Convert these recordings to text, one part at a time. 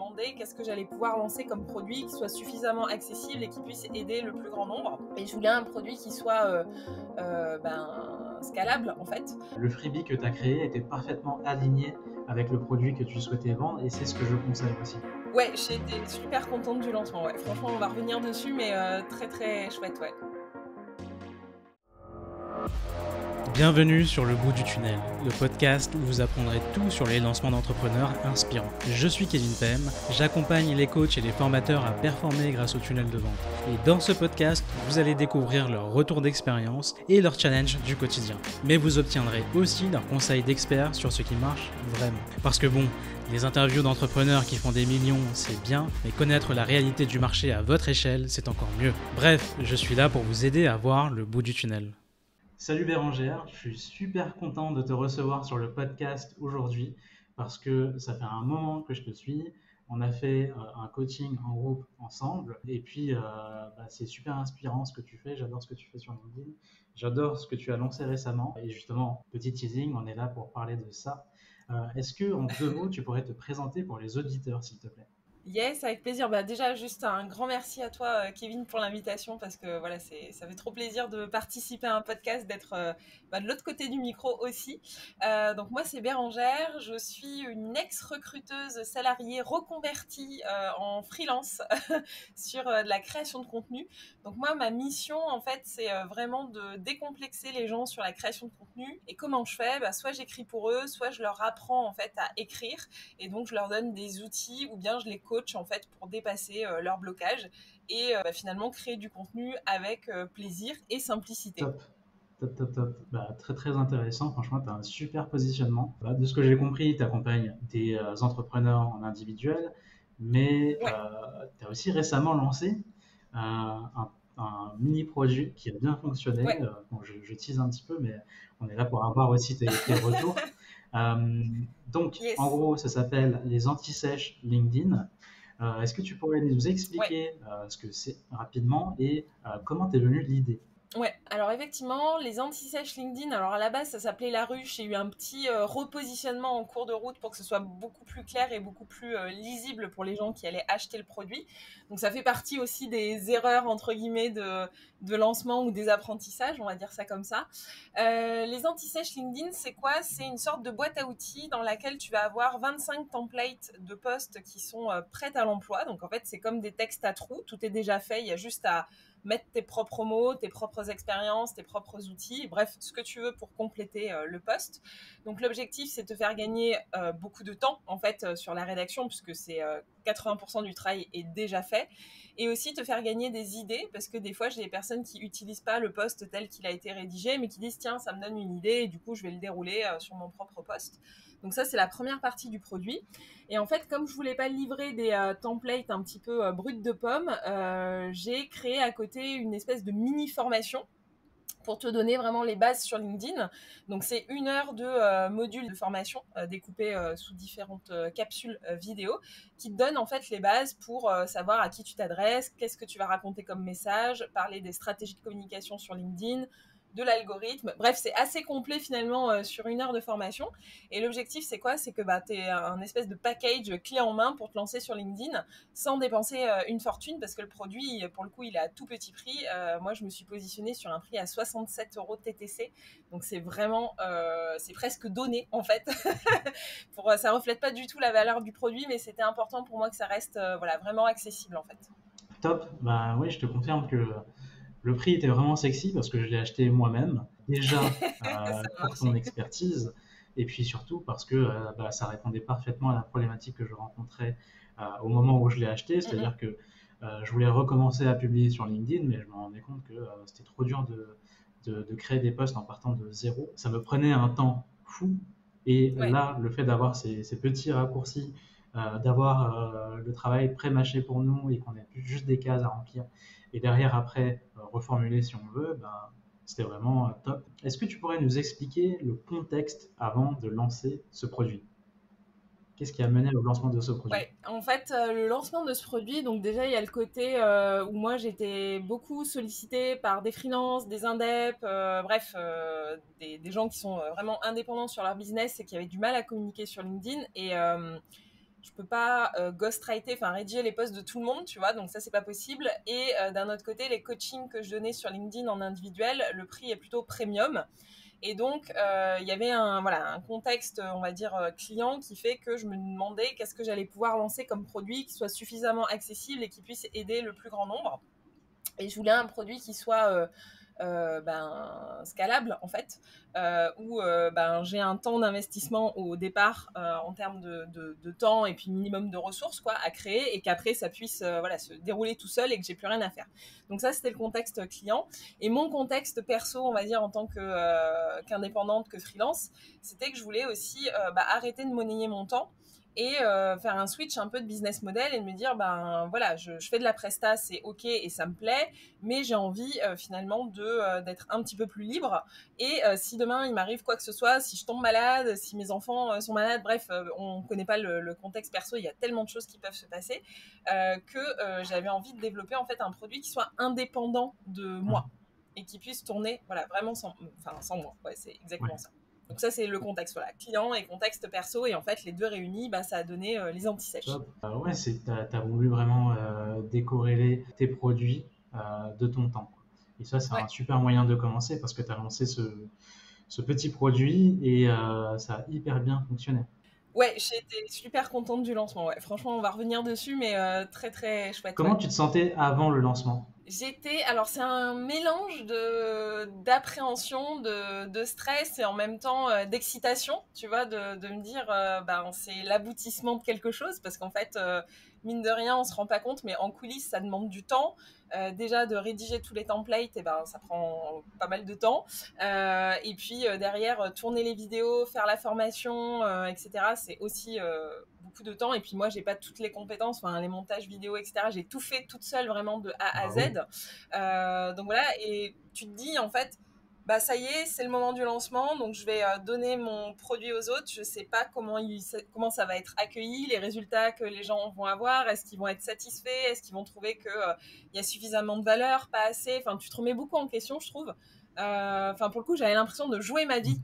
demandé qu'est-ce que j'allais pouvoir lancer comme produit qui soit suffisamment accessible et qui puisse aider le plus grand nombre. Et je voulais un produit qui soit scalable en fait. Le freebie que tu as créé était parfaitement aligné avec le produit que tu souhaitais vendre et c'est ce que je conseille aussi. Ouais, j'ai été super contente du lancement. Ouais. Franchement, on va revenir dessus, mais très très chouette, ouais. Bienvenue sur Le Bout du Tunnel, le podcast où vous apprendrez tout sur les lancements d'entrepreneurs inspirants. Je suis Kevin Pem, j'accompagne les coachs et les formateurs à performer grâce au tunnel de vente. Et dans ce podcast, vous allez découvrir leur retour d'expérience et leurs challenges du quotidien. Mais vous obtiendrez aussi leurs conseils d'experts sur ce qui marche vraiment. Parce que bon, les interviews d'entrepreneurs qui font des millions, c'est bien, mais connaître la réalité du marché à votre échelle, c'est encore mieux. Bref, je suis là pour vous aider à voir le bout du tunnel. Salut Bérangère, je suis super content de te recevoir sur le podcast aujourd'hui parce que ça fait un moment que je te suis. On a fait un coaching en groupe ensemble et puis c'est super inspirant ce que tu fais. J'adore ce que tu fais sur LinkedIn. J'adore ce que tu as lancé récemment. Et justement, petit teasing, on est là pour parler de ça. Est-ce que en 2 mots, tu pourrais te présenter pour les auditeurs, s'il te plaît? Yes, avec plaisir. Bah, déjà, juste un grand merci à toi, Kevin, pour l'invitation, parce que voilà, ça fait trop plaisir de participer à un podcast, d'être de l'autre côté du micro aussi. Donc moi, c'est Bérangère, je suis une ex-recruteuse salariée reconvertie en freelance sur de la création de contenu. Donc moi, ma mission, en fait, c'est vraiment de décomplexer les gens sur la création de contenu. Et comment je fais? Soit j'écris pour eux, soit je leur apprends en fait à écrire. Et donc, je leur donne des outils ou bien je les coach en fait pour dépasser leur blocage et finalement créer du contenu avec plaisir et simplicité. Top. Top. Très très intéressant, franchement, tu as un super positionnement. De ce que j'ai compris, tu accompagnes des entrepreneurs en individuel, mais Ouais. tu as aussi récemment lancé un mini-produit qui a bien fonctionné. Ouais. Bon, je tease un petit peu, mais on est là pour avoir aussi tes retours. Donc, en Yes. gros, ça s'appelle les anti-sèches LinkedIn. Est-ce que tu pourrais nous Ouais. expliquer ce que c'est rapidement et comment t'es venue l'idée? Ouais, alors effectivement, les anti-sèches LinkedIn, alors à la base ça s'appelait La Ruche, il y a eu un petit repositionnement en cours de route pour que ce soit beaucoup plus clair et beaucoup plus lisible pour les gens qui allaient acheter le produit. Donc ça fait partie aussi des erreurs entre guillemets de lancement ou des apprentissages, on va dire ça comme ça. Les anti-sèches LinkedIn, c'est quoi? C'est une sorte de boîte à outils dans laquelle tu vas avoir 25 templates de posts qui sont prêts à l'emploi. Donc en fait c'est comme des textes à trous, tout est déjà fait, il y a juste à mettre tes propres mots, tes propres expériences, tes propres outils, bref, ce que tu veux pour compléter le post. Donc l'objectif, c'est de te faire gagner beaucoup de temps, en fait, sur la rédaction, puisque c'est 80% du travail est déjà fait, et aussi te faire gagner des idées, parce que des fois, j'ai des personnes qui n'utilisent pas le post tel qu'il a été rédigé, mais qui disent, tiens, ça me donne une idée, et du coup, je vais le dérouler sur mon propre post. Donc ça, c'est la première partie du produit. Et en fait, comme je voulais pas livrer des templates un petit peu bruts de pommes, j'ai créé à côté une espèce de mini formation pour te donner vraiment les bases sur LinkedIn. Donc c'est 1 heure de module de formation découpé sous différentes capsules vidéo qui te donnent en fait les bases pour savoir à qui tu t'adresses, qu'est-ce que tu vas raconter comme message, parler des stratégies de communication sur LinkedIn, de l'algorithme. Bref, c'est assez complet finalement sur 1 heure de formation. Et l'objectif, c'est quoi? C'est que tu es un espèce de package clé en main pour te lancer sur LinkedIn sans dépenser une fortune parce que le produit, pour le coup, il est à tout petit prix. Moi, je me suis positionnée sur un prix à 67 € TTC. Donc, c'est vraiment, c'est presque donné en fait. Ça reflète pas du tout la valeur du produit, mais c'était important pour moi que ça reste voilà, vraiment accessible en fait. Top, bah oui, je te confirme que le prix était vraiment sexy parce que je l'ai acheté moi-même, déjà Ça a pour ton marché. expertise, et puis surtout parce que ça répondait parfaitement à la problématique que je rencontrais au moment où je l'ai acheté, c'est-à-dire que je voulais recommencer à publier sur LinkedIn, mais je me rendais compte que c'était trop dur de créer des posts en partant de zéro. Ça me prenait un temps fou, et Ouais. là, le fait d'avoir ces petits raccourcis, d'avoir le travail pré-mâché pour nous et qu'on ait juste des cases à remplir, et derrière après reformuler si on veut, c'était vraiment top. Est-ce que tu pourrais nous expliquer le contexte avant de lancer ce produit? Qu'est-ce qui a mené au lancement de ce produit? Ouais, en fait, le lancement de ce produit, donc déjà, il y a le côté où moi, j'étais beaucoup sollicitée par des freelances, des indeps, bref, des gens qui sont vraiment indépendants sur leur business et qui avaient du mal à communiquer sur LinkedIn. Et je peux pas ghostwriter, enfin rédiger les posts de tout le monde, tu vois, donc ça c'est pas possible. Et d'un autre côté, les coachings que je donnais sur LinkedIn en individuel, le prix est plutôt premium. Et donc, il y avait un contexte, on va dire, client qui fait que je me demandais qu'est-ce que j'allais pouvoir lancer comme produit qui soit suffisamment accessible et qui puisse aider le plus grand nombre. Et je voulais un produit qui soit scalable, en fait, où j'ai un temps d'investissement au départ en termes de temps et puis minimum de ressources quoi, à créer, et qu'après ça puisse se dérouler tout seul et que j'ai plus rien à faire. Donc ça, c'était le contexte client. Et mon contexte perso, on va dire, en tant qu'indépendante, que freelance, c'était que je voulais aussi arrêter de monnayer mon temps et faire un switch un peu de business model et de me dire je fais de la presta, c'est ok et ça me plaît, mais j'ai envie finalement d'être un petit peu plus libre. Et si demain il m'arrive quoi que ce soit, si je tombe malade, si mes enfants sont malades, bref, on connaît pas le contexte perso, il y a tellement de choses qui peuvent se passer que j'avais envie de développer en fait un produit qui soit indépendant de moi et qui puisse tourner vraiment sans moi. Ouais, c'est exactement ça. Donc ça, c'est le contexte, client et contexte perso, et en fait, les deux réunis, ça a donné les anti-sèches. Ouais, t'as voulu vraiment décorréler tes produits de ton temps. Et ça, c'est un super moyen de commencer parce que tu as lancé ce petit produit et ça a hyper bien fonctionné. Ouais, j'ai été super contente du lancement. Ouais. Franchement, on va revenir dessus, mais très très chouette. Comment tu te sentais avant le lancement ? Alors c'est un mélange d'appréhension, de stress et en même temps d'excitation, tu vois, de me dire c'est l'aboutissement de quelque chose, parce qu'en fait, mine de rien, on se rend pas compte, mais en coulisses, ça demande du temps. Déjà de rédiger tous les templates, ça prend pas mal de temps. Et puis derrière, tourner les vidéos, faire la formation, etc. C'est aussi beaucoup de temps. Et puis moi, j'ai pas toutes les compétences, les montages vidéo, etc. J'ai tout fait toute seule, vraiment de A à Z. Donc voilà, et tu te dis en fait, ça y est, c'est le moment du lancement, donc je vais donner mon produit aux autres. Je sais pas comment ça va être accueilli, les résultats que les gens vont avoir, est-ce qu'ils vont être satisfaits, est-ce qu'ils vont trouver qu'il y a suffisamment de valeur, pas assez. Enfin, tu te remets beaucoup en question, je trouve. Pour le coup, j'avais l'impression de jouer ma vie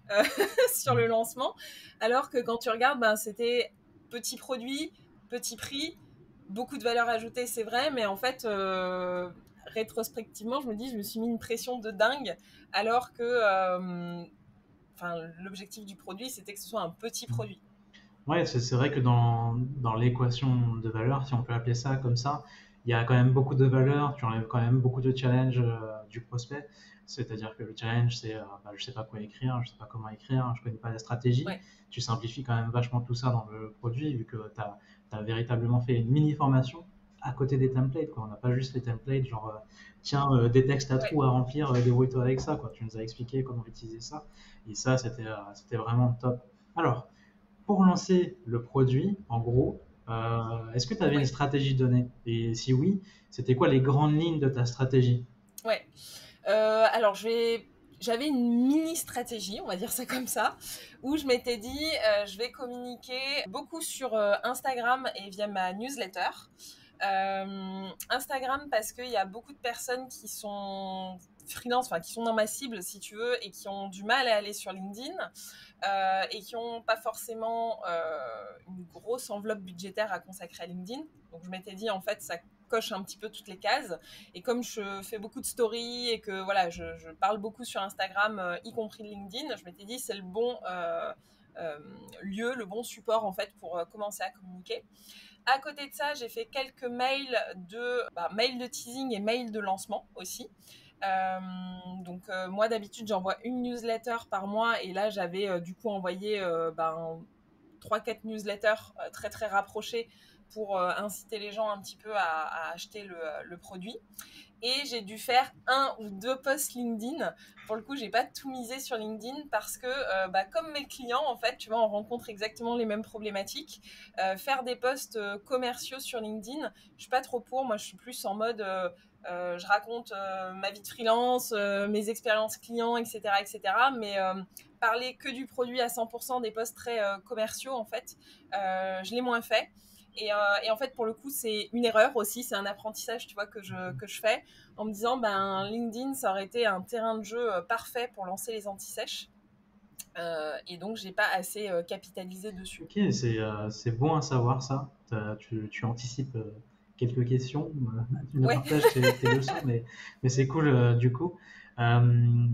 sur le lancement, alors que quand tu regardes, c'était petit produit, petit prix, beaucoup de valeur ajoutée, c'est vrai, mais en fait, rétrospectivement, je me suis mis une pression de dingue, alors que l'objectif du produit, c'était que ce soit un petit produit. Ouais, c'est vrai que dans l'équation de valeur, si on peut appeler ça comme ça, il y a quand même beaucoup de valeur, tu enlèves quand même beaucoup de challenges du prospect. C'est-à-dire que le challenge, c'est je sais pas quoi écrire, je sais pas comment écrire, je connais pas la stratégie. Ouais. Tu simplifies quand même vachement tout ça dans le produit, vu que tu as véritablement fait une mini-formation à côté des templates, quoi. On n'a pas juste les templates, genre des textes à trous à remplir, débrouille-toi avec ça, quoi. Tu nous as expliqué comment utiliser ça. Et ça, c'était vraiment top. Alors, pour lancer le produit, en gros, est-ce que tu avais une stratégie donnée ? Et si oui, c'était quoi les grandes lignes de ta stratégie ? Ouais. Alors, j'avais une mini stratégie, on va dire ça comme ça, où je m'étais dit, je vais communiquer beaucoup sur Instagram et via ma newsletter. Instagram parce qu'il y a beaucoup de personnes qui sont freelance, qui sont dans ma cible si tu veux, et qui ont du mal à aller sur LinkedIn et qui n'ont pas forcément une grosse enveloppe budgétaire à consacrer à LinkedIn. Donc je m'étais dit en fait ça coche un petit peu toutes les cases, et comme je fais beaucoup de stories et que je parle beaucoup sur Instagram, y compris de LinkedIn, je m'étais dit c'est le bon lieu, le bon support en fait pour commencer à communiquer. À côté de ça, j'ai fait quelques mails de teasing et mails de lancement aussi. Donc moi d'habitude j'envoie une newsletter par mois, et là j'avais du coup envoyé 3-4 newsletters très très rapprochées pour inciter les gens un petit peu à acheter le produit. Et j'ai dû faire 1 ou 2 posts LinkedIn. Pour le coup, j'ai pas tout misé sur LinkedIn parce que, comme mes clients, en fait, tu vois, on rencontre exactement les mêmes problématiques. Faire des posts commerciaux sur LinkedIn, je suis pas trop pour. Moi, je suis plus en mode, je raconte ma vie de freelance, mes expériences clients, etc., etc. Mais parler que du produit à 100%, des posts très commerciaux, en fait, je l'ai moins fait. Et en fait, pour le coup, c'est une erreur aussi, c'est un apprentissage, tu vois, que je fais, en me disant, LinkedIn, ça aurait été un terrain de jeu parfait pour lancer les anti-sèches. Et donc, j'ai pas assez capitalisé dessus. Ok, c'est bon à savoir ça. Tu anticipes quelques questions, tu me Ouais. partages tes leçons, mais c'est cool du coup. Euh,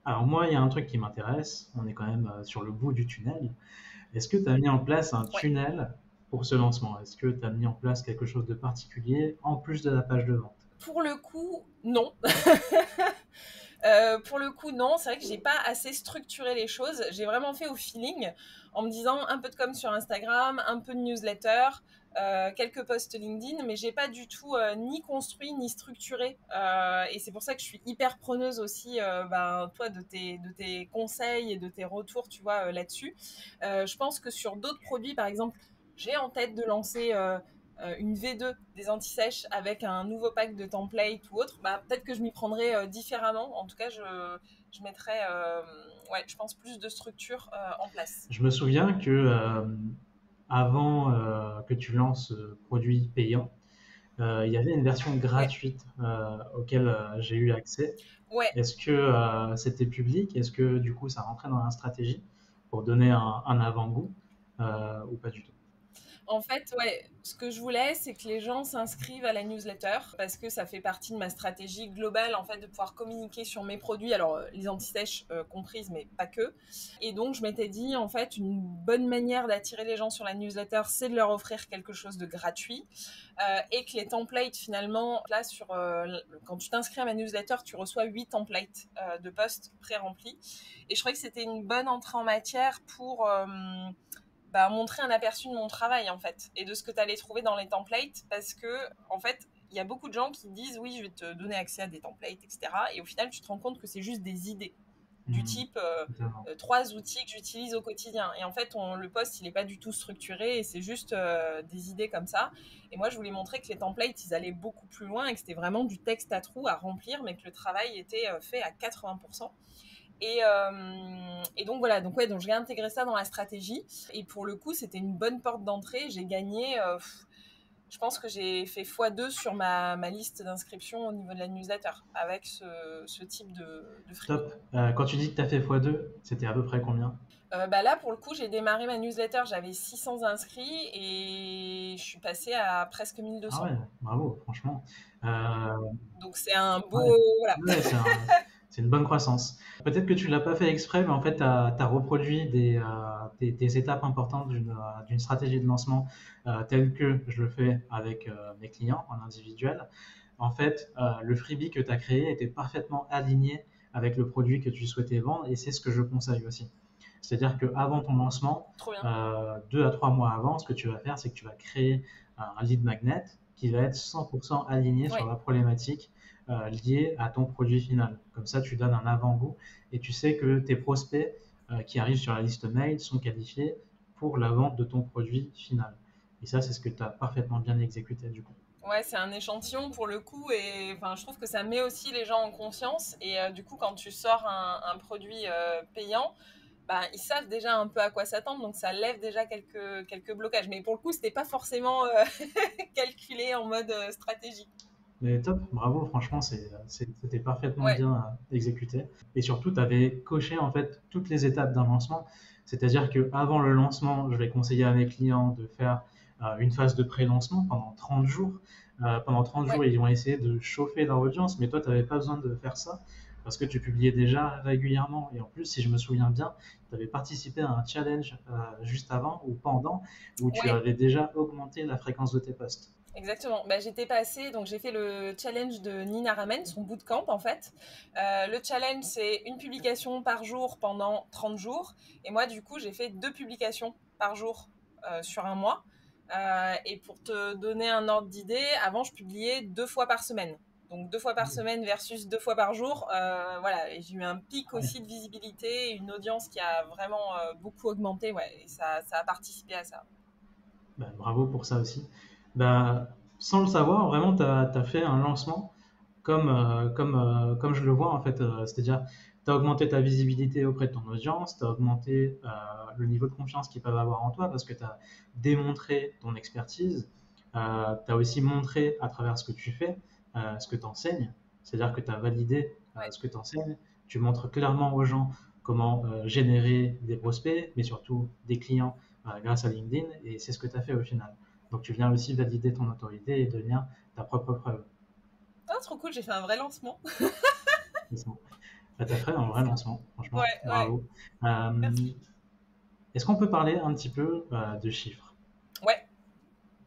alors moi, il y a un truc qui m'intéresse. On est quand même sur le bout du tunnel. Est-ce que tu as mis en place un Ouais. tunnel pour ce lancement? Est-ce que tu as mis en place quelque chose de particulier en plus de la page de vente? Pour le coup, non. Pour le coup, non. C'est vrai que j'ai pas assez structuré les choses. J'ai vraiment fait au feeling, en me disant un peu de com sur Instagram, un peu de newsletter, quelques posts LinkedIn, mais j'ai pas du tout ni construit ni structuré. Et c'est pour ça que je suis hyper preneuse aussi, toi, de tes conseils et de tes retours, tu vois, là-dessus. Je pense que sur d'autres produits, par exemple, j'ai en tête de lancer une V2 des anti-sèches avec un nouveau pack de templates ou autre, peut-être que je m'y prendrais différemment. En tout cas, je mettrais, je pense, plus de structure en place. Je me souviens que avant que tu lances ce produit payant, il y avait une version Ouais, gratuite auquel j'ai eu accès. ouais. Est-ce que c'était public? Est-ce que du coup ça rentrait dans la stratégie pour donner un avant-goût ou pas du tout? En fait, ouais, ce que je voulais, c'est que les gens s'inscrivent à la newsletter parce que ça fait partie de ma stratégie globale, en fait, de pouvoir communiquer sur mes produits, alors les anti-sèches comprises, mais pas que. Et donc, je m'étais dit, en fait, une bonne manière d'attirer les gens sur la newsletter, c'est de leur offrir quelque chose de gratuit et que les templates, finalement, là, quand tu t'inscris à ma newsletter, tu reçois 8 templates de posts pré-remplis. Et je trouvais que c'était une bonne entrée en matière pour montrer un aperçu de mon travail en fait et de ce que tu allais trouver dans les templates parce que en fait il y a beaucoup de gens qui disent oui je vais te donner accès à des templates etc et au final tu te rends compte que c'est juste des idées du type Totalement. 3 outils que j'utilise au quotidien et en fait le post il est pas du tout structuré et c'est juste des idées comme ça et moi je voulais montrer que les templates ils allaient beaucoup plus loin et que c'était vraiment du texte à trous à remplir mais que le travail était fait à 80%. Et donc voilà, donc j'ai intégré ça dans la stratégie. Et pour le coup, c'était une bonne porte d'entrée. J'ai gagné, je pense que j'ai fait x2 sur ma liste d'inscription au niveau de la newsletter avec ce type de freebie. Top. Quand tu dis que tu as fait x2, c'était à peu près combien? Là, pour le coup, j'ai démarré ma newsletter, j'avais 600 inscrits et je suis passée à presque Ah 1200. ouais, bravo, franchement. Euh, Donc c'est un ouais, beau... Voilà. ouais, c'est une bonne croissance. Peut-être que tu l'as pas fait exprès, mais en fait, tu as reproduit des étapes importantes d'une stratégie de lancement telle que je le fais avec mes clients en individuel. En fait, le freebie que tu as créé était parfaitement aligné avec le produit que tu souhaitais vendre et c'est ce que je conseille aussi. C'est-à-dire qu'avant ton lancement, Trop bien. 2 à 3 mois avant, ce que tu vas faire, c'est que tu vas créer un lead magnet qui va être 100% aligné sur Ouais. la problématique liée à ton produit final. Comme ça, tu donnes un avant-goût et tu sais que tes prospects qui arrivent sur la liste mail sont qualifiés pour la vente de ton produit final. Et ça, c'est ce que tu as parfaitement bien exécuté du coup. Ouais, c'est un échantillon pour le coup et enfin, je trouve que ça met aussi les gens en conscience et du coup quand tu sors un produit payant, ils savent déjà un peu à quoi s'attendre donc ça lève déjà quelques blocages. Mais pour le coup, c'était pas forcément calculé en mode stratégie. Mais top, bravo, franchement, c'était parfaitement Ouais, bien exécuté. Et surtout, tu avais coché en fait toutes les étapes d'un lancement. C'est-à-dire qu'avant le lancement, je vais conseiller à mes clients de faire une phase de pré-lancement pendant 30 jours. Pendant 30 ouais, jours, ils vont essayer de chauffer leur audience, mais toi, tu n'avais pas besoin de faire ça parce que tu publiais déjà régulièrement. Et en plus, si je me souviens bien, tu avais participé à un challenge juste avant ou pendant où tu ouais. avais déjà augmenté la fréquence de tes posts. Exactement. J'étais passée, donc j'ai fait le challenge de Nina Ramen, son bootcamp en fait. Le challenge, c'est une publication par jour pendant 30 jours. Et moi, du coup, j'ai fait 2 publications par jour sur un mois. Et pour te donner un ordre d'idée, avant, je publiais 2 fois par semaine. Donc 2 fois par semaine versus 2 fois par jour. Voilà, et j'ai eu un pic Ouais. aussi de visibilité, une audience qui a vraiment beaucoup augmenté. Ouais, et ça a participé à ça. Bah, bravo pour ça aussi. Bah, sans le savoir, vraiment, tu as fait un lancement comme je le vois en fait. C'est-à-dire, tu as augmenté ta visibilité auprès de ton audience, tu as augmenté le niveau de confiance qu'ils peuvent avoir en toi parce que tu as démontré ton expertise. Tu as aussi montré à travers ce que tu fais, ce que tu enseignes. C'est-à-dire que tu as validé Ouais, ce que tu enseignes. Tu montres clairement aux gens comment générer des prospects, mais surtout des clients grâce à LinkedIn, et c'est ce que tu as fait au final. Donc tu viens aussi valider ton autorité et devenir ta propre preuve. Ah, trop cool, j'ai fait un vrai lancement. C'est ça. Bah, tu as fait un vrai lancement, franchement, Ouais, ouais, bravo. Euh, merci. Est-ce qu'on peut parler un petit peu de chiffres? Ouais,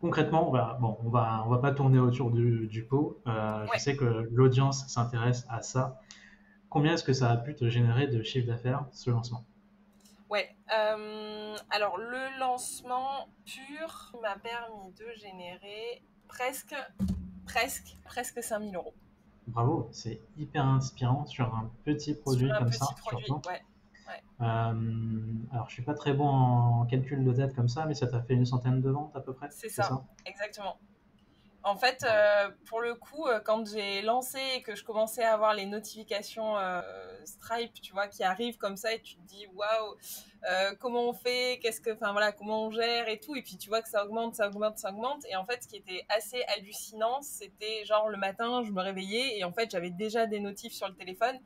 Concrètement, on va pas tourner autour du pot. Je ouais, sais que l'audience s'intéresse à ça. Combien est-ce que ça a pu te générer de chiffre d'affaires, ce lancement? ouais. Alors, le lancement pur m'a permis de générer presque 5 000 euros Bravo, c'est hyper inspirant sur un petit sur produit un comme petit ça, produit. surtout. Ouais, ouais. Alors, je suis pas très bon en calcul de tête comme ça, mais ça t'a fait une centaine de ventes à peu près, C'est c'est ça, ça? exactement. En fait, Bravo. pour le coup, quand j'ai lancé et que je commençais à avoir les notifications Stripe, tu vois, qui arrivent comme ça, et tu te dis, waouh, comment on fait, enfin voilà, comment on gère et tout, et puis tu vois que ça augmente, ça augmente, ça augmente. Et en fait, ce qui était assez hallucinant, c'était genre le matin, je me réveillais et en fait, j'avais déjà des notifs sur le téléphone,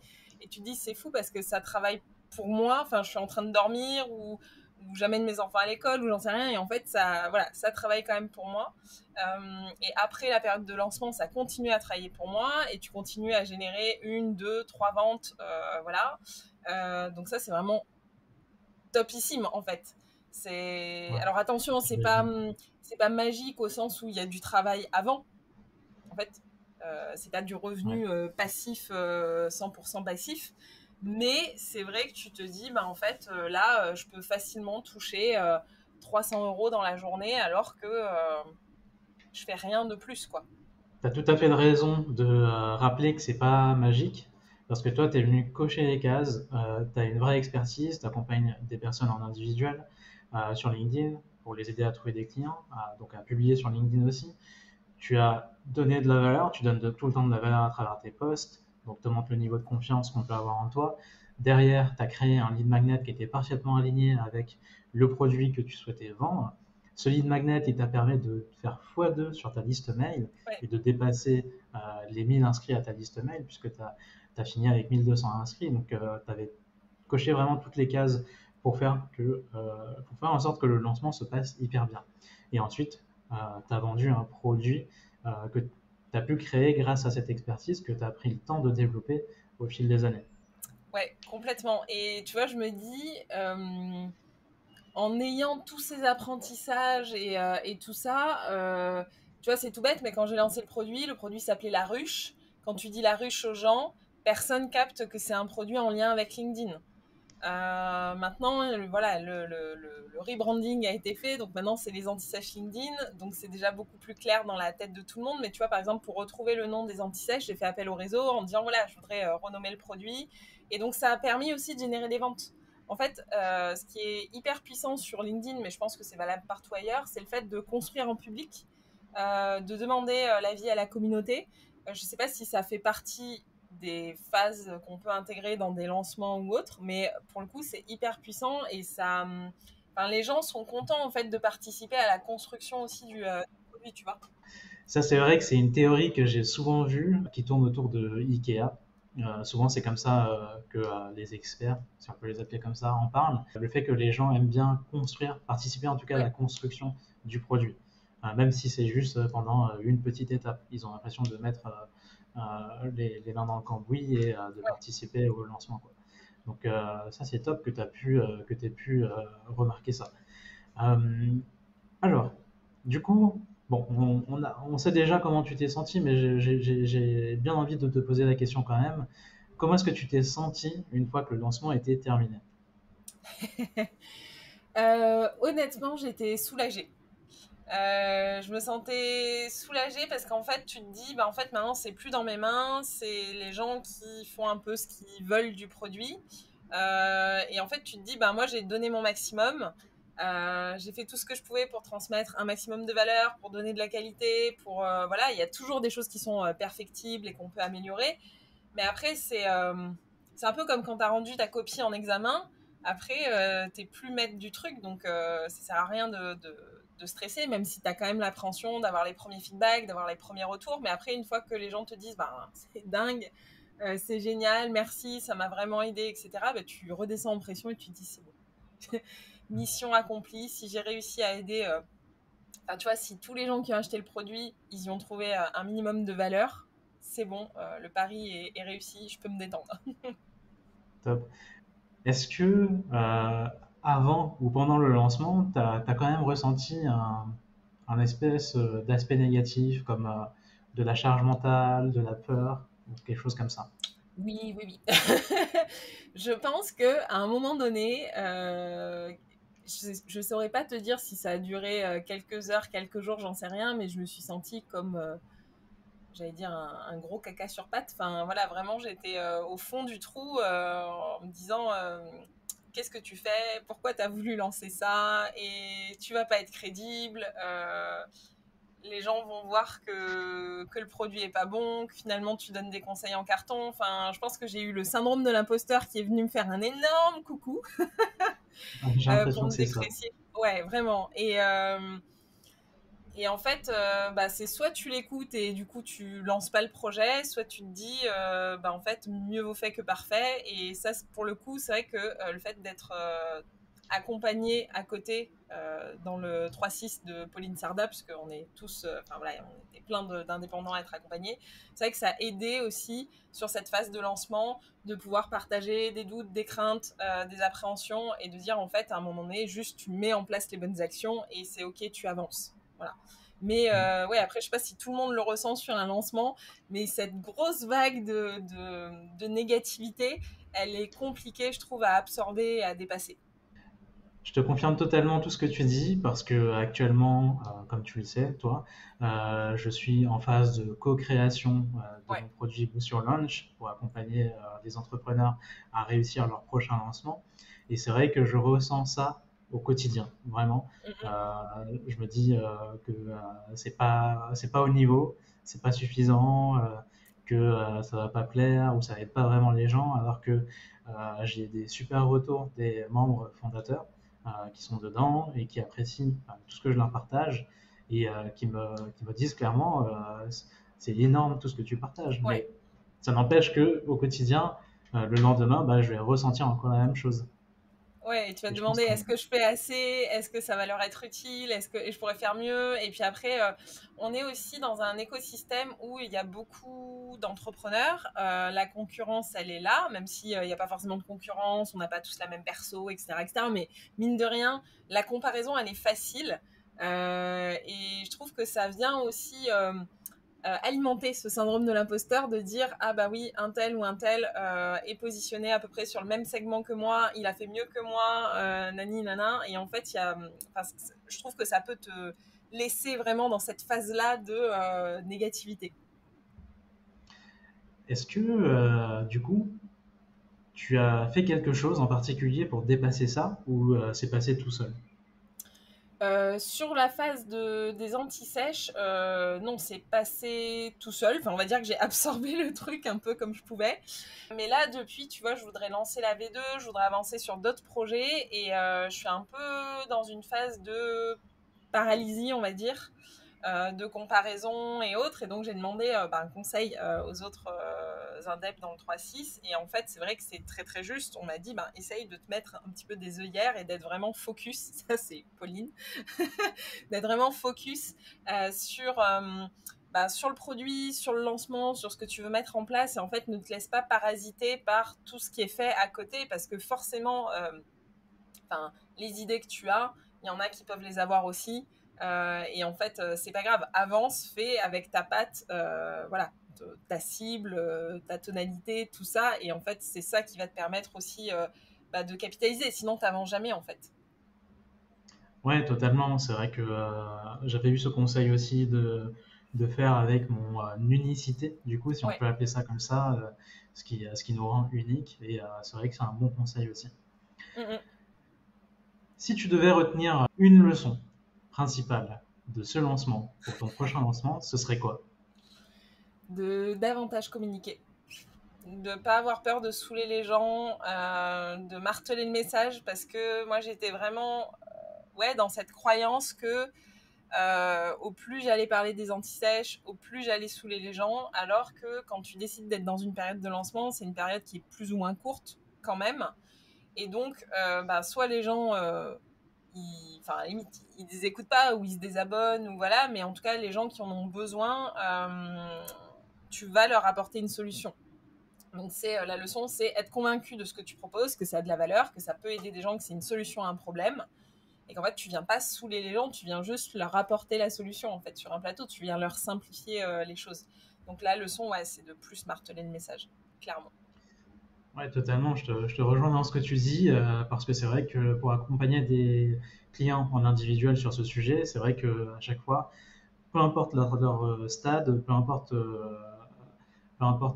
et tu te dis, c'est fou parce que ça travaille pour moi. Enfin, je suis en train de dormir ou j'amène mes enfants à l'école ou j'en sais rien, et en fait, ça, voilà, ça travaille quand même pour moi. Et après la période de lancement, ça continue à travailler pour moi et tu continues à générer 1, 2, 3 ventes. Voilà. Donc ça, c'est vraiment topissime en fait. Ouais, Alors attention, j'imagine. c'est pas magique au sens où il y a du travail avant. En fait, c'est pas du Ouais. revenu passif, 100% passif. Mais c'est vrai que tu te dis, bah, en fait, là, je peux facilement toucher 300 euros dans la journée alors que je fais rien de plus, quoi. Tu as tout à fait de raison de rappeler que c'est pas magique, parce que toi, tu es venu cocher les cases, tu as une vraie expertise, tu accompagnes des personnes en individuel sur LinkedIn pour les aider à trouver des clients, donc à publier sur LinkedIn aussi. Tu as donné de la valeur, tu donnes tout le temps de la valeur à travers tes posts, donc te montre le niveau de confiance qu'on peut avoir en toi. Derrière, tu as créé un lead magnet qui était parfaitement aligné avec le produit que tu souhaitais vendre. Ce lead magnet, il t'a permis de faire x2 sur ta liste mail Ouais, et de dépasser les 1000 inscrits à ta liste mail, puisque tu as fini avec 1200 inscrits. Donc, tu avais coché vraiment toutes les cases pour faire en sorte que le lancement se passe hyper bien. Et ensuite, tu as vendu un produit que tu as pu créer grâce à cette expertise que tu as pris le temps de développer au fil des années. ouais, complètement. Et tu vois, je me dis, en ayant tous ces apprentissages et tout ça, tu vois, c'est tout bête, mais quand j'ai lancé le produit s'appelait La Ruche. Quand tu dis La Ruche aux gens, personne capte que c'est un produit en lien avec LinkedIn. Maintenant, voilà, le rebranding a été fait, donc maintenant c'est les anti-sèches LinkedIn, donc c'est déjà beaucoup plus clair dans la tête de tout le monde. Mais tu vois, par exemple, pour retrouver le nom des anti-sèches, j'ai fait appel au réseau en disant voilà, je voudrais renommer le produit, et donc ça a permis aussi de générer des ventes. En fait, ce qui est hyper puissant sur LinkedIn, mais je pense que c'est valable partout ailleurs, c'est le fait de construire en public, de demander l'avis à la communauté. Je ne sais pas si ça fait partie des phases qu'on peut intégrer dans des lancements ou autres, mais pour le coup, c'est hyper puissant et ça, enfin, les gens sont contents en fait de participer à la construction aussi du produit, tu vois. Ça, c'est vrai que c'est une théorie que j'ai souvent vue qui tourne autour de Ikea. Souvent, c'est comme ça que les experts, si on peut les appeler comme ça, en parlent. Le fait que les gens aiment bien construire, participer en tout cas à Ouais, la construction du produit. Même si c'est juste pendant une petite étape. Ils ont l'impression de mettre les mains dans le cambouis et de ouais. participer au lancement, quoi. Donc ça, c'est top que tu aies pu remarquer ça. Euh, alors, du coup, bon, on sait déjà comment tu t'es senti, mais j'ai bien envie de te poser la question quand même. Comment est-ce que tu t'es senti une fois que le lancement était terminé? Honnêtement, j'étais soulagée. Je me sentais soulagée parce qu'en fait, tu te dis, bah en fait, maintenant, c'est plus dans mes mains, c'est les gens qui font un peu ce qu'ils veulent du produit. Et en fait, tu te dis, bah moi, j'ai donné mon maximum. J'ai fait tout ce que je pouvais pour transmettre un maximum de valeur, pour donner de la qualité, voilà, il y a toujours des choses qui sont perfectibles et qu'on peut améliorer. Mais après, c'est un peu comme quand tu as rendu ta copie en examen. Après, t'es plus maître du truc, donc ça sert à rien de stresser, même si tu as quand même l'appréhension d'avoir les premiers feedbacks, d'avoir les premiers retours. Mais après, une fois que les gens te disent, bah, c'est dingue, c'est génial, merci, ça m'a vraiment aidé, etc. Bah, tu redescends en pression et tu te dis c'est bon. Mission accomplie, si j'ai réussi à aider, tu vois, si tous les gens qui ont acheté le produit, ils y ont trouvé un minimum de valeur, c'est bon, le pari est réussi, je peux me détendre. Top. Est-ce que avant ou pendant le lancement, tu as quand même ressenti un espèce d'aspect négatif comme de la charge mentale, de la peur ou quelque chose comme ça? Oui, oui, oui. Je pense qu'à un moment donné, je ne saurais pas te dire si ça a duré quelques heures, quelques jours, j'en sais rien, mais je me suis sentie comme, j'allais dire, un gros caca sur pattes. Enfin, voilà, vraiment, j'étais au fond du trou en me disant qu'est-ce que tu fais? Pourquoi tu as voulu lancer ça? Et tu vas pas être crédible. Les gens vont voir que le produit est pas bon, que finalement tu donnes des conseils en carton. Enfin, je pense que j'ai eu le syndrome de l'imposteur qui est venu me faire un énorme coucou J'ai pour l'impression que me c'est ça. déprécier. Ouais, vraiment. Et en fait, c'est soit tu l'écoutes et du coup tu lances pas le projet, soit tu te dis, en fait, mieux vaut fait que parfait. Et ça, pour le coup, c'est vrai que le fait d'être accompagné à côté dans le 3-6 de Pauline Sarda, puisqu'on est tous, on était plein d'indépendants à être accompagnés, c'est vrai que ça a aidé aussi sur cette phase de lancement de pouvoir partager des doutes, des craintes, des appréhensions et de dire en fait à un moment donné, juste tu mets en place les bonnes actions et c'est ok, tu avances. Voilà. Mais ouais, après, je sais pas si tout le monde le ressent sur un lancement, mais cette grosse vague de négativité, elle est compliquée, je trouve, à absorber et à dépasser. Je te confirme totalement tout ce que tu dis parce que actuellement, comme tu le sais, toi, je suis en phase de co-création de Ouais. mon produit Boost Your Launch pour accompagner les entrepreneurs à réussir leur prochain lancement. Et c'est vrai que je ressens ça au quotidien, vraiment. Mhm. Euh, je me dis que c'est pas au niveau, c'est pas suffisant, que ça va pas plaire ou ça aide pas vraiment les gens, alors que j'ai des super retours des membres fondateurs qui sont dedans et qui apprécient tout ce que je leur partage et qui me disent clairement c'est énorme tout ce que tu partages. Ouais. Mais ça n'empêche que au quotidien, le lendemain, je vais ressentir encore la même chose. Ouais, et tu vas te Et je pense demander qu'on est-ce que je fais assez? Est-ce que ça va leur être utile? Est-ce que je pourrais faire mieux? Et puis après, on est aussi dans un écosystème où il y a beaucoup d'entrepreneurs. La concurrence, elle est là, même s'il n'y a pas forcément de concurrence, on n'a pas tous la même perso, etc., etc. Mais mine de rien, la comparaison, elle est facile. Et je trouve que ça vient aussi alimenter ce syndrome de l'imposteur, de dire ah bah oui, un tel ou un tel est positionné à peu près sur le même segment que moi, il a fait mieux que moi, nani nana. Et en fait, je trouve que ça peut te laisser vraiment dans cette phase-là de négativité. Est-ce que du coup, tu as fait quelque chose en particulier pour dépasser ça ou c'est passé tout seul? Sur la phase des anti-sèches, non, c'est passé tout seul. Enfin, on va dire que j'ai absorbé le truc un peu comme je pouvais. Mais là, depuis, tu vois, je voudrais lancer la V2, je voudrais avancer sur d'autres projets et je suis un peu dans une phase de paralysie, on va dire, de comparaison et autres. Et donc, j'ai demandé un conseil aux autres indeps dans le 3-6. Et en fait, c'est vrai que c'est très, très juste. On m'a dit, essaye de te mettre un petit peu des œillères et d'être vraiment focus. Ça, c'est Pauline. D'être vraiment focus sur le produit, sur le lancement, sur ce que tu veux mettre en place. Et en fait, ne te laisse pas parasiter par tout ce qui est fait à côté parce que forcément, les idées que tu as, il y en a qui peuvent les avoir aussi. Et en fait, c'est pas grave. Avance, fais avec ta patte, voilà, ta cible, ta tonalité, tout ça. Et en fait, c'est ça qui va te permettre aussi de capitaliser. Sinon, tu n'avances jamais, en fait. Ouais, totalement. C'est vrai que j'avais eu ce conseil aussi de faire avec mon unicité, du coup, si on Ouais. peut appeler ça comme ça, ce qui nous rend unique. Et c'est vrai que c'est un bon conseil aussi. Mm-mm. Si tu devais retenir une leçon principale de ce lancement pour ton prochain lancement, ce serait quoi? De davantage communiquer. De pas avoir peur de saouler les gens, de marteler le message parce que moi j'étais vraiment dans cette croyance que au plus j'allais parler des anti-sèches, au plus j'allais saouler les gens, alors que quand tu décides d'être dans une période de lancement, c'est une période qui est plus ou moins courte quand même. Et donc, soit les gens, à la limite, ils les écoutent pas ou ils se désabonnent, ou voilà, mais en tout cas, les gens qui en ont besoin, tu vas leur apporter une solution. Donc la leçon, c'est être convaincu de ce que tu proposes, que ça a de la valeur, que ça peut aider des gens, que c'est une solution à un problème, et qu'en fait, tu viens pas saouler les gens, tu viens juste leur apporter la solution, en fait, sur un plateau, tu viens leur simplifier les choses. Donc la leçon, c'est de plus marteler le message, clairement. Ouais, totalement. Je te rejoins dans ce que tu dis, parce que c'est vrai que pour accompagner des clients en individuel sur ce sujet, c'est vrai qu'à chaque fois, peu importe leur stade, peu importe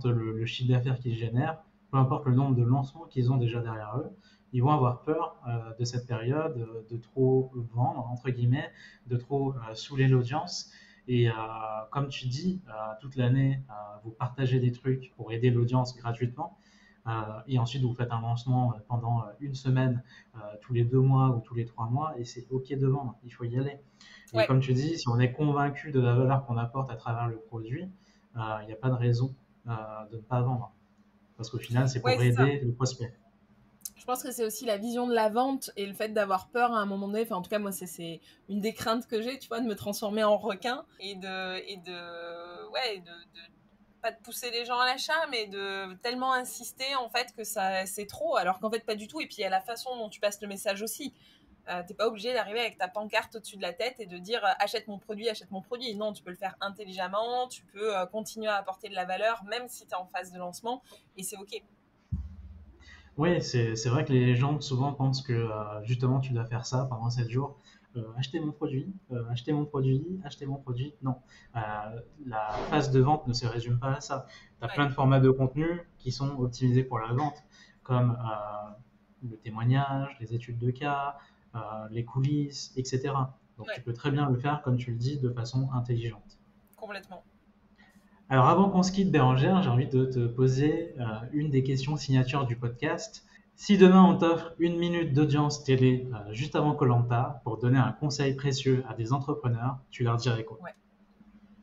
le chiffre d'affaires qu'ils génèrent, peu importe le nombre de lancements qu'ils ont déjà derrière eux, ils vont avoir peur de cette période, de trop vendre, entre guillemets, de trop saouler l'audience. Et comme tu dis, toute l'année, vous partagez des trucs pour aider l'audience gratuitement. Et ensuite, vous faites un lancement pendant une semaine, tous les 2 mois ou tous les 3 mois, et c'est OK de vendre, il faut y aller. Et comme tu dis, si on est convaincu de la valeur qu'on apporte à travers le produit, il n'y a pas de raison de ne pas vendre. Parce qu'au final, c'est pour aider le prospect. Je pense que c'est aussi la vision de la vente et le fait d'avoir peur à un moment donné. Enfin, en tout cas, moi, c'est une des craintes que j'ai, tu vois, de me transformer en requin et pas de pousser les gens à l'achat, mais de tellement insister, en fait, que c'est trop, alors qu'en fait, pas du tout. Et puis, il y a la façon dont tu passes le message aussi. T'es pas obligé d'arriver avec ta pancarte au-dessus de la tête et de dire achète mon produit. Non, tu peux le faire intelligemment, tu peux continuer à apporter de la valeur, même si tu es en phase de lancement, et c'est OK. Oui, c'est vrai que les gens souvent pensent que justement tu dois faire ça pendant 7 jours. Acheter mon produit, acheter mon produit, acheter mon produit. Non, la phase de vente ne se résume pas à ça. Tu as plein de formats de contenu qui sont optimisés pour la vente, comme le témoignage, les études de cas, les coulisses, etc. Donc tu peux très bien le faire, comme tu le dis, de façon intelligente. Complètement. Alors avant qu'on se quitte, Bérangère, j'ai envie de te poser une des questions signature du podcast. Si demain on t'offre 1 minute d'audience télé juste avant Koh-Lanta pour donner un conseil précieux à des entrepreneurs, tu leur dirais quoi ?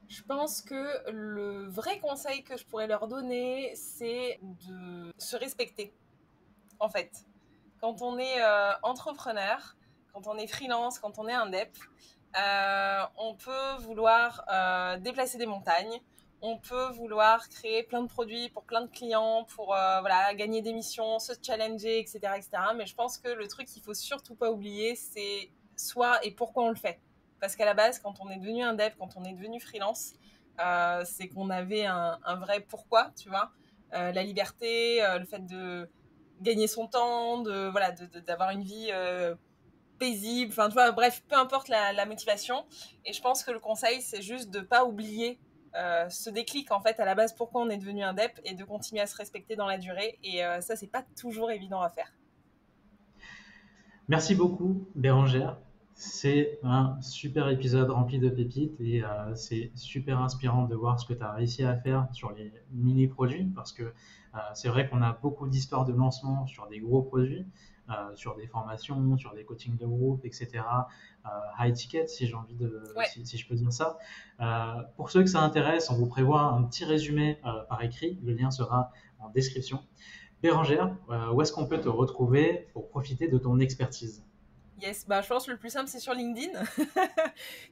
Je pense que le vrai conseil que je pourrais leur donner, c'est de se respecter. En fait, quand on est entrepreneur, quand on est freelance, quand on est indep, on peut vouloir déplacer des montagnes. On peut vouloir créer plein de produits pour plein de clients, pour gagner des missions, se challenger, etc., etc. Mais je pense que le truc qu'il ne faut surtout pas oublier, c'est soi et pourquoi on le fait. Parce qu'à la base, quand on est devenu indep, quand on est devenu freelance, c'est qu'on avait un vrai pourquoi, tu vois. La liberté, le fait de gagner son temps, d'avoir une vie paisible, enfin, tu vois, bref, peu importe la motivation. Et je pense que le conseil, c'est juste de ne pas oublier ce déclic en fait à la base pourquoi on est devenu indep et de continuer à se respecter dans la durée et ça c'est pas toujours évident à faire. Merci beaucoup Bérangère, c'est un super épisode rempli de pépites et c'est super inspirant de voir ce que tu as réussi à faire sur les mini produits parce que c'est vrai qu'on a beaucoup d'histoires de lancement sur des gros produits, sur des formations, sur des coachings de groupe, etc. High ticket, si j'ai envie si je peux dire ça. Pour ceux que ça intéresse, on vous prévoit un petit résumé par écrit. Le lien sera en description. Bérangère, où est-ce qu'on peut te retrouver pour profiter de ton expertise ? Yes, je pense que le plus simple c'est sur LinkedIn.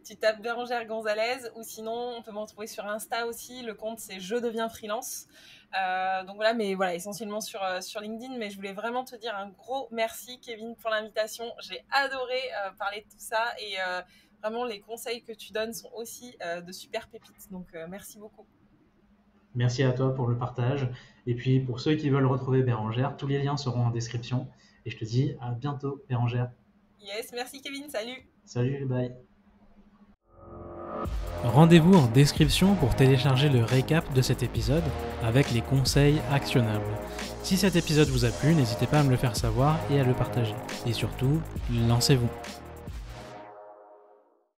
Tu tapes Bérangère Gonzalez ou sinon on peut me retrouver sur Insta aussi. Le compte c'est Je deviens freelance. Donc voilà, mais voilà, essentiellement sur LinkedIn. Mais je voulais vraiment te dire un gros merci Kevin pour l'invitation. J'ai adoré parler de tout ça et vraiment les conseils que tu donnes sont aussi de super pépites. Donc merci beaucoup. Merci à toi pour le partage. Et puis pour ceux qui veulent retrouver Bérangère, tous les liens seront en description. Et je te dis à bientôt Bérangère. Yes, merci Kevin, salut. Salut, bye. Rendez-vous en description pour télécharger le récap de cet épisode avec les conseils actionnables. Si cet épisode vous a plu, n'hésitez pas à me le faire savoir et à le partager. Et surtout, lancez-vous.